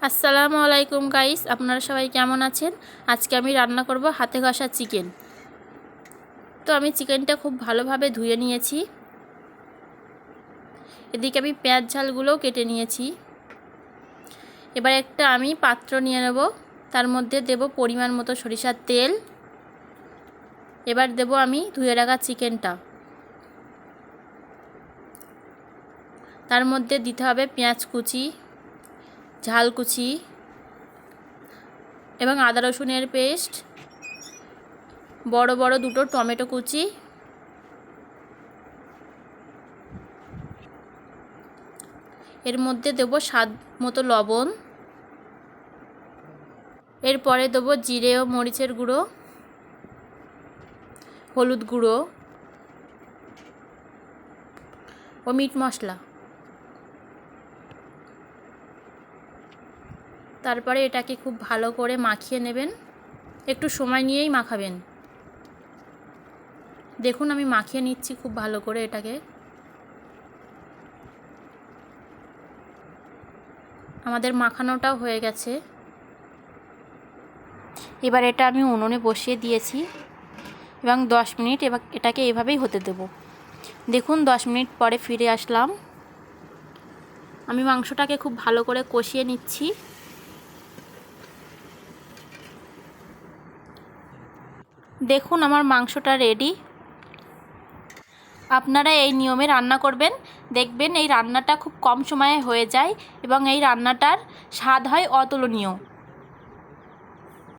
আসসালামু আলাইকুম গাইস, আপনারা সবাই কেমন আছেন? আজকে আমি রান্না করব হাতে ঘষা চিকেন। তো আমি চিকেনটা খুব ভালোভাবে ধুয়ে নিয়েছি। এদিকে আমি পেঁয়াজ ঝালগুলোও কেটে নিয়েছি। এবার একটা আমি পাত্র নিয়ে নেব, তার মধ্যে দেব পরিমাণ মতো সরিষার তেল। এবার দেব আমি ধুয়ে রাখা চিকেনটা। তার মধ্যে দিতে হবে পেঁয়াজ কুচি, ঝাল কুচি এবং আদা রসুনের পেস্ট, বড় বড় দুটো টমেটো কুচি, এর মধ্যে দেব স্বাদ মতো লবণ। এরপরে দেব জিরে ও মরিচের গুঁড়ো, হলুদ গুঁড়ো ও মিট মশলা। তারপরে এটাকে খুব ভালো করে মাখিয়ে নেবেন, একটু সময় নিয়েই মাখাবেন। দেখুন আমি মাখিয়ে নিচ্ছি খুব ভালো করে এটাকে। আমাদের মাখানোটাও হয়ে গেছে। এবার এটা আমি উনুনে বসিয়ে দিয়েছি এবং 10 মিনিট এটাকে এভাবেই হতে দেব। দেখুন 10 মিনিট পরে ফিরে আসলাম। আমি মাংসটাকে খুব ভালো করে কষিয়ে নিচ্ছি। দেখুন আমার মাংসটা রেডি। আপনারা এই নিয়মে রান্না করবেন, দেখবেন এই রান্নাটা খুব কম সময়ে হয়ে যায় এবং এই রান্নাটার স্বাদ হয় অতুলনীয়।